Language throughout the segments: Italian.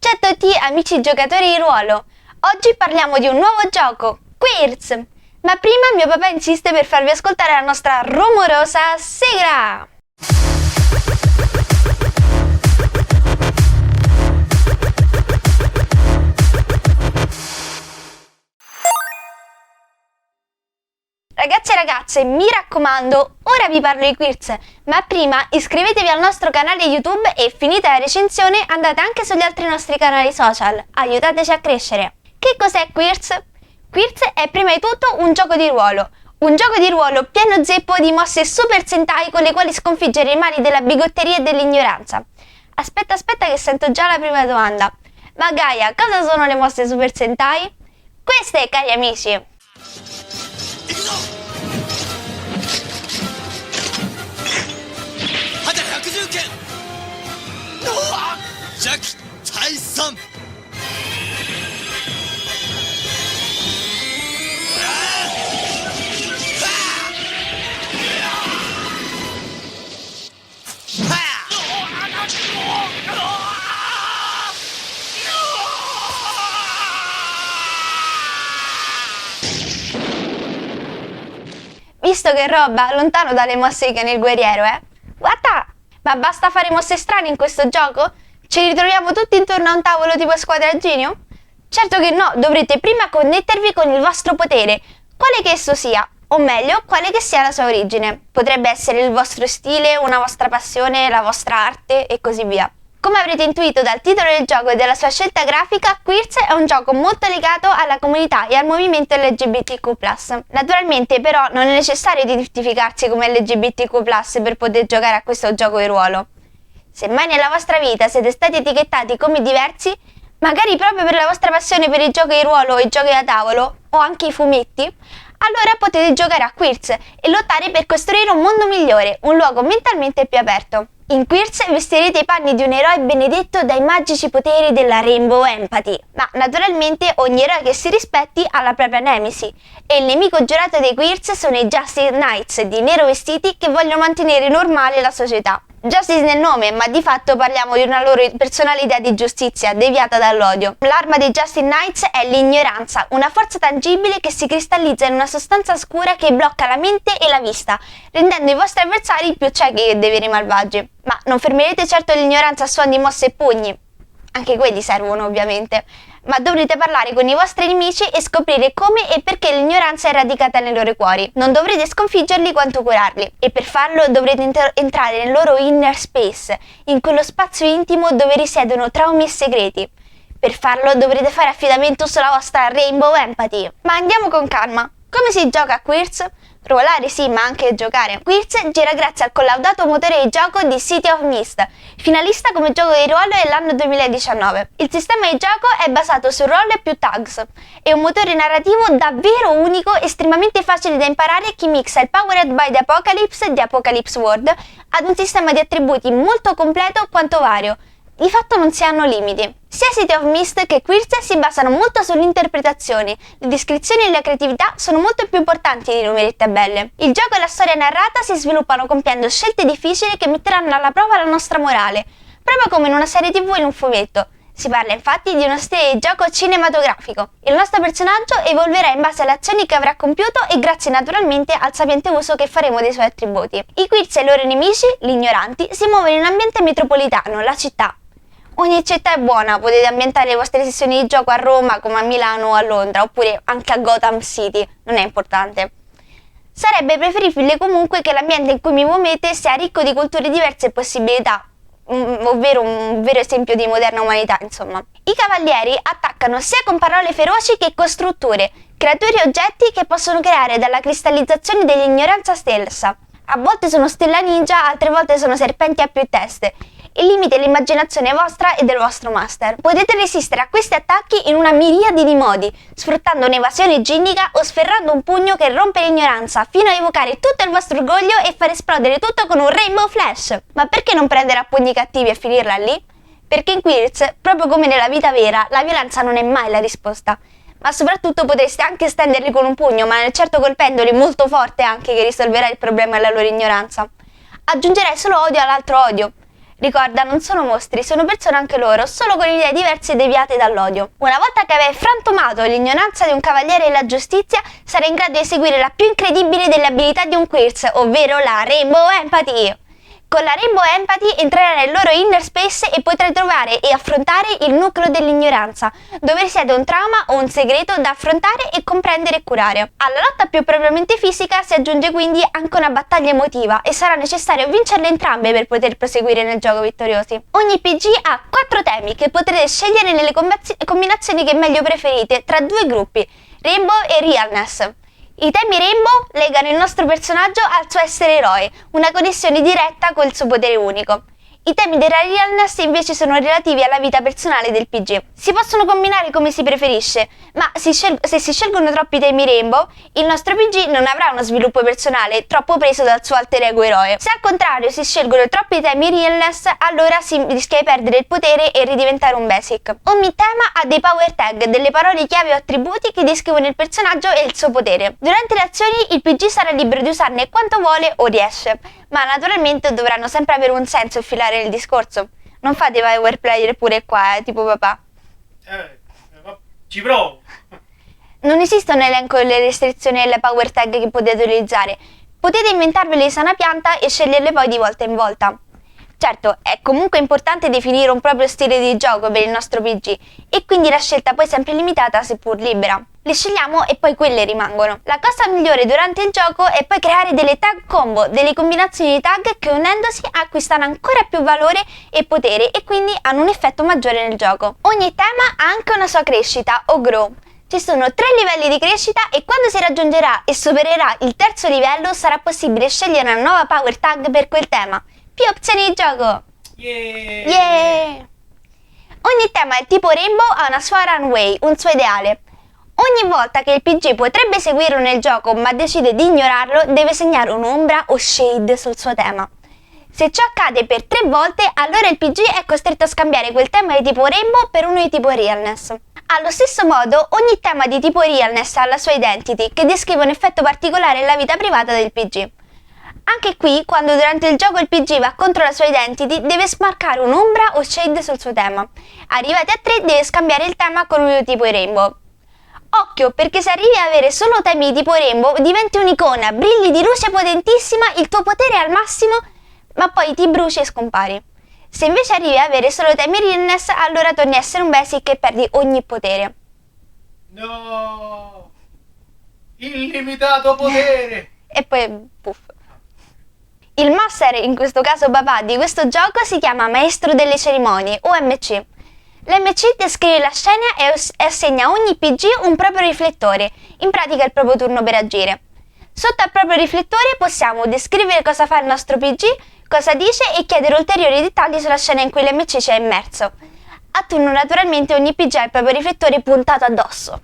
Ciao a tutti amici giocatori di ruolo, oggi parliamo di un nuovo gioco, Quirz, ma prima mio papà insiste per farvi ascoltare la nostra rumorosa sigla! Ragazzi e ragazze, mi raccomando, ora vi parlo di Quirz, ma prima iscrivetevi al nostro canale YouTube e finita la recensione andate anche sugli altri nostri canali social, aiutateci a crescere. Che cos'è Quirz? Quirz è prima di tutto un gioco di ruolo pieno zeppo di mosse super sentai con le quali sconfiggere i mali della bigotteria e dell'ignoranza. Aspetta che sento già la prima domanda. Ma Gaia, cosa sono le mosse super sentai? Queste, cari amici! 邪気退散Visto che roba, lontano dalle mosse di Ken il guerriero, Guarda! Ma basta fare mosse strane in questo gioco? Ci ritroviamo tutti intorno a un tavolo tipo squadra genio? Certo che no, dovrete prima connettervi con il vostro potere, quale che esso sia, o meglio, quale che sia la sua origine. Potrebbe essere il vostro stile, una vostra passione, la vostra arte e così via. Come avrete intuito dal titolo del gioco e dalla sua scelta grafica, Quirz è un gioco molto legato alla comunità e al movimento LGBTQ+. Naturalmente però non è necessario identificarsi come LGBTQ+, per poter giocare a questo gioco di ruolo. Se mai nella vostra vita siete stati etichettati come diversi, magari proprio per la vostra passione per i giochi di ruolo o i giochi da tavolo, o anche i fumetti, allora potete giocare a Quirz e lottare per costruire un mondo migliore, un luogo mentalmente più aperto. In Quirz vestirete i panni di un eroe benedetto dai magici poteri della Rainbow Empathy, ma naturalmente ogni eroe che si rispetti ha la propria nemesi, e il nemico giurato dei Quirz sono i Justice Knights di nero vestiti che vogliono mantenere normale la società. Justice nel nome, ma di fatto parliamo di una loro personalità di giustizia deviata dall'odio. L'arma dei Justice Knights è l'ignoranza, una forza tangibile che si cristallizza in una sostanza scura che blocca la mente e la vista, rendendo i vostri avversari più ciechi che dei veri malvagi. Ma non fermerete certo l'ignoranza a suon di mosse e pugni, anche quelli servono ovviamente, ma dovrete parlare con i vostri nemici e scoprire come e perché l'ignoranza è radicata nei loro cuori. Non dovrete sconfiggerli quanto curarli, e per farlo dovrete entrare nel loro inner space, in quello spazio intimo dove risiedono traumi e segreti. Per farlo dovrete fare affidamento sulla vostra Rainbow Empathy. Ma andiamo con calma. Come si gioca a Quirz? Ruolare sì, ma anche giocare. Quirz gira grazie al collaudato motore di gioco di City of Mist, finalista come gioco di ruolo nell'anno 2019. Il sistema di gioco è basato su roll più tags e un motore narrativo davvero unico, estremamente facile da imparare, che mixa il Powered by the Apocalypse di Apocalypse World ad un sistema di attributi molto completo quanto vario. Di fatto non si hanno limiti. Sia City of Mist che Quirz si basano molto sull'interpretazione, le descrizioni e la creatività sono molto più importanti di numeri e tabelle. Il gioco e la storia narrata si sviluppano compiendo scelte difficili che metteranno alla prova la nostra morale, proprio come in una serie TV o in un fumetto. Si parla infatti di uno stile di gioco cinematografico. Il nostro personaggio evolverà in base alle azioni che avrà compiuto e grazie naturalmente al sapiente uso che faremo dei suoi attributi. I Quirz e i loro nemici, gli ignoranti, si muovono in un ambiente metropolitano, la città. Ogni città è buona, potete ambientare le vostre sessioni di gioco a Roma come a Milano o a Londra, oppure anche a Gotham City, non è importante. Sarebbe preferibile comunque che l'ambiente in cui mi muovete sia ricco di culture diverse e possibilità, ovvero un vero esempio di moderna umanità, insomma. I cavalieri attaccano sia con parole feroci che con strutture, creature e oggetti che possono creare dalla cristallizzazione dell'ignoranza stessa. A volte sono stella ninja, altre volte sono serpenti a più teste. Il limite è l'immaginazione vostra e del vostro master. Potete resistere a questi attacchi in una miriade di modi, sfruttando un'evasione ginnica o sferrando un pugno che rompe l'ignoranza, fino a evocare tutto il vostro orgoglio e far esplodere tutto con un Rainbow Flash. Ma perché non prendere a pugni cattivi e finirla lì? Perché in Quirz, proprio come nella vita vera, la violenza non è mai la risposta. Ma soprattutto potreste anche stenderli con un pugno, ma non è certo colpendoli molto forte anche che risolverà il problema della loro ignoranza. Aggiungerai solo odio all'altro odio. Ricorda, non sono mostri, sono persone anche loro, solo con idee diverse e deviate dall'odio. Una volta che avrai frantumato l'ignoranza di un cavaliere della giustizia, sarai in grado di eseguire la più incredibile delle abilità di un quiz, ovvero la Rainbow Empathy. Con la Rainbow Empathy entrerai nel loro inner space e potrai trovare e affrontare il nucleo dell'ignoranza, dove risiede un trauma o un segreto da affrontare e comprendere e curare. Alla lotta più propriamente fisica si aggiunge quindi anche una battaglia emotiva e sarà necessario vincerle entrambe per poter proseguire nel gioco vittoriosi. Ogni PG ha 4 temi che potrete scegliere nelle combinazioni che meglio preferite tra 2 gruppi, Rainbow e Realness. I temi Rainbow legano il nostro personaggio al suo essere eroe, una connessione diretta col suo potere unico. I temi della Realness invece sono relativi alla vita personale del PG. Si possono combinare come si preferisce, ma se si scelgono troppi temi Rainbow, il nostro PG non avrà uno sviluppo personale troppo preso dal suo alter ego eroe. Se al contrario si scelgono troppi temi Realness, allora si rischia di perdere il potere e ridiventare un basic. Ogni tema ha dei power tag, delle parole chiave o attributi che descrivono il personaggio e il suo potere. Durante le azioni il PG sarà libero di usarne quanto vuole o riesce, ma naturalmente dovranno sempre avere un senso e filare il discorso. Non fate power player pure qua, tipo papà. Ci provo. Non esiste un elenco delle restrizioni e le power tag che potete utilizzare. Potete inventarvele di sana pianta e sceglierle poi di volta in volta. Certo, è comunque importante definire un proprio stile di gioco per il nostro PG e quindi la scelta poi è sempre limitata seppur libera. Le scegliamo e poi quelle rimangono. La cosa migliore durante il gioco è poi creare delle tag combo, delle combinazioni di tag che unendosi acquistano ancora più valore e potere e quindi hanno un effetto maggiore nel gioco. Ogni tema ha anche una sua crescita o grow. Ci sono 3 livelli di crescita e quando si raggiungerà e supererà il 3° livello sarà possibile scegliere una nuova power tag per quel tema. Più opzioni di gioco! Yeah! Ogni tema del tipo Rainbow ha una sua runway, un suo ideale. Ogni volta che il PG potrebbe seguirlo nel gioco ma decide di ignorarlo, deve segnare un'ombra o shade sul suo tema. Se ciò accade per 3 volte, allora il PG è costretto a scambiare quel tema di tipo Rainbow per uno di tipo Realness. Allo stesso modo, ogni tema di tipo Realness ha la sua identity, che descrive un effetto particolare nella vita privata del PG. Anche qui, quando durante il gioco il PG va contro la sua identity, deve smarcare un'ombra o shade sul suo tema. Arrivati a 3, deve scambiare il tema con uno di tipo Rainbow. Occhio, perché se arrivi ad avere solo temi di tipo Rainbow, diventi un'icona, brilli di luce potentissima, il tuo potere è al massimo, ma poi ti bruci e scompari. Se invece arrivi ad avere solo temi Realness, allora torni a essere un basic e perdi ogni potere. No! Illimitato potere! E poi puff. Il master, in questo caso papà, di questo gioco si chiama Maestro delle Cerimonie, o MC. L'MC descrive la scena e assegna a ogni PG un proprio riflettore, in pratica il proprio turno per agire. Sotto al proprio riflettore possiamo descrivere cosa fa il nostro PG, cosa dice e chiedere ulteriori dettagli sulla scena in cui l'MC ci è immerso. A turno naturalmente ogni PG ha il proprio riflettore puntato addosso.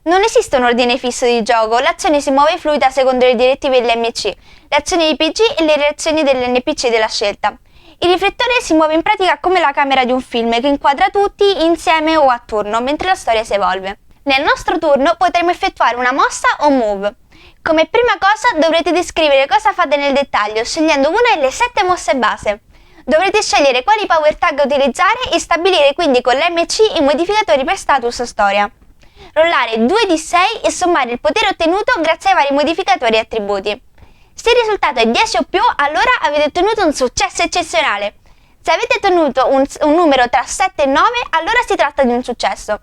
Non esiste un ordine fisso di gioco, l'azione si muove fluida secondo le direttive dell'MC, le azioni dei PG e le reazioni dell'NPC della scelta. Il riflettore si muove in pratica come la camera di un film che inquadra tutti insieme o a turno mentre la storia si evolve. Nel nostro turno potremo effettuare una mossa o move. Come prima cosa dovrete descrivere cosa fate nel dettaglio scegliendo una delle 7 mosse base. Dovrete scegliere quali power tag utilizzare e stabilire quindi con l'MC i modificatori per status o storia. Rollare 2d6 e sommare il potere ottenuto grazie ai vari modificatori e attributi. Se il risultato è 10 o più, allora avete ottenuto un successo eccezionale. Se avete ottenuto un numero tra 7 e 9, allora si tratta di un successo.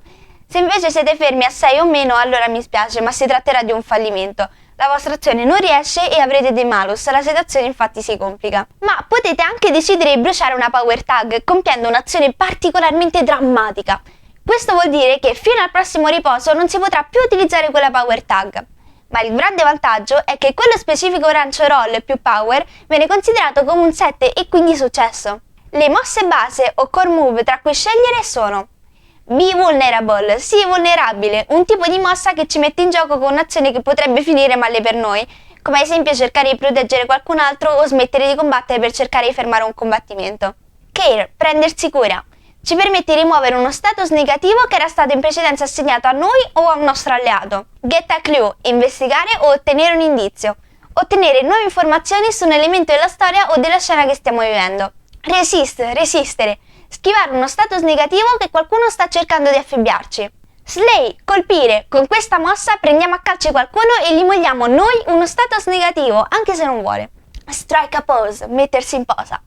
Se invece siete fermi a 6 o meno, allora mi spiace, ma si tratterà di un fallimento. La vostra azione non riesce e avrete dei malus, la situazione infatti si complica. Ma potete anche decidere di bruciare una power tag, compiendo un'azione particolarmente drammatica. Questo vuol dire che fino al prossimo riposo non si potrà più utilizzare quella power tag. Ma il grande vantaggio è che quello specifico rancio roll più power viene considerato come un 7 e quindi successo. Le mosse base o core move tra cui scegliere sono Be Vulnerable, sii vulnerabile, un tipo di mossa che ci mette in gioco con un'azione che potrebbe finire male per noi, come ad esempio cercare di proteggere qualcun altro o smettere di combattere per cercare di fermare un combattimento. Care, prendersi cura, ci permette di rimuovere uno status negativo che era stato in precedenza assegnato a noi o a un nostro alleato. Get a clue, investigare o ottenere un indizio, ottenere nuove informazioni su un elemento della storia o della scena che stiamo vivendo. resistere, schivare uno status negativo che qualcuno sta cercando di affibbiarci. Slay, colpire, con questa mossa prendiamo a calci qualcuno e gli mogliamo noi uno status negativo, anche se non vuole. Strike a pose, mettersi in posa.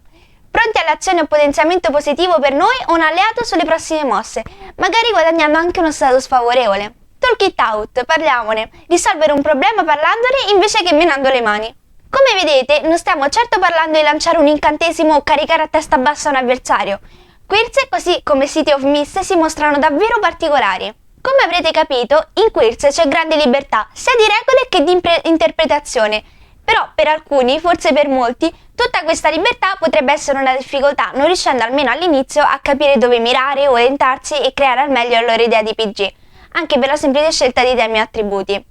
Pronti all'azione o potenziamento positivo per noi o un alleato sulle prossime mosse, magari guadagnando anche uno status favorevole. Talk it out, parliamone, risolvere un problema parlandone invece che menando le mani. Come vedete, non stiamo certo parlando di lanciare un incantesimo o caricare a testa bassa un avversario. Quirze, così come City of Mist, si mostrano davvero particolari. Come avrete capito, in Quirze c'è grande libertà, sia di regole che di interpretazione. Però per alcuni, forse per molti, tutta questa libertà potrebbe essere una difficoltà, non riuscendo almeno all'inizio a capire dove mirare, orientarsi e creare al meglio la loro idea di PG, anche per la semplice scelta di temi e attributi.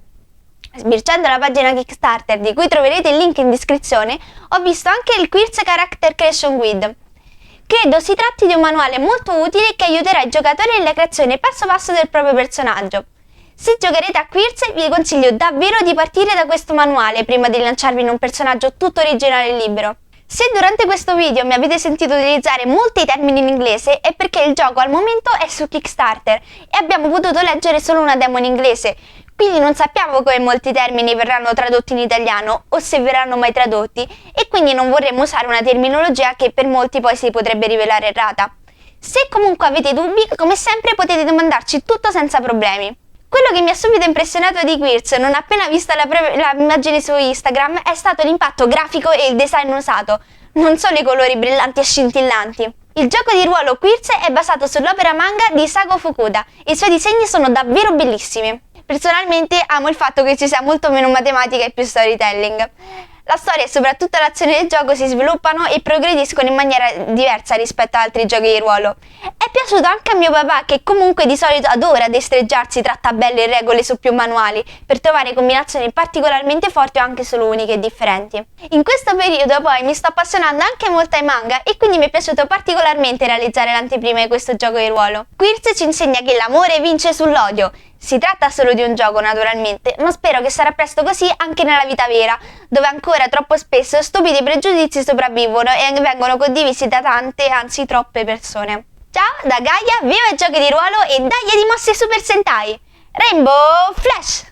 Sbirciando la pagina Kickstarter, di cui troverete il link in descrizione, ho visto anche il Quirze Character Creation Guide. Credo si tratti di un manuale molto utile che aiuterà i giocatori nella creazione passo passo del proprio personaggio. Se giocherete a Quirze vi consiglio davvero di partire da questo manuale prima di lanciarvi in un personaggio tutto originale e libero. Se durante questo video mi avete sentito utilizzare molti termini in inglese è perché il gioco al momento è su Kickstarter e abbiamo potuto leggere solo una demo in inglese, quindi non sappiamo come molti termini verranno tradotti in italiano o se verranno mai tradotti e quindi non vorremmo usare una terminologia che per molti poi si potrebbe rivelare errata. Se comunque avete dubbi, come sempre potete domandarci tutto senza problemi. Quello che mi ha subito impressionato di Quirze, non appena visto l'immagine su Instagram, è stato l'impatto grafico e il design usato, non solo i colori brillanti e scintillanti. Il gioco di ruolo Quirze è basato sull'opera manga di Sago Fukuda e i suoi disegni sono davvero bellissimi. Personalmente amo il fatto che ci sia molto meno matematica e più storytelling. La storia e soprattutto l'azione del gioco si sviluppano e progrediscono in maniera diversa rispetto ad altri giochi di ruolo. È piaciuto anche a mio papà, che comunque di solito adora destreggiarsi tra tabelle e regole su più manuali per trovare combinazioni particolarmente forti o anche solo uniche e differenti. In questo periodo poi mi sto appassionando anche molto ai manga e quindi mi è piaciuto particolarmente realizzare l'anteprima di questo gioco di ruolo. Quirze ci insegna che l'amore vince sull'odio. Si tratta solo di un gioco naturalmente, ma spero che sarà presto così anche nella vita vera, dove ancora troppo spesso stupidi pregiudizi sopravvivono e vengono condivisi da tante, anzi troppe persone. Ciao da Gaia, viva i giochi di ruolo e dagli di mosse Super Sentai! Rainbow Flash!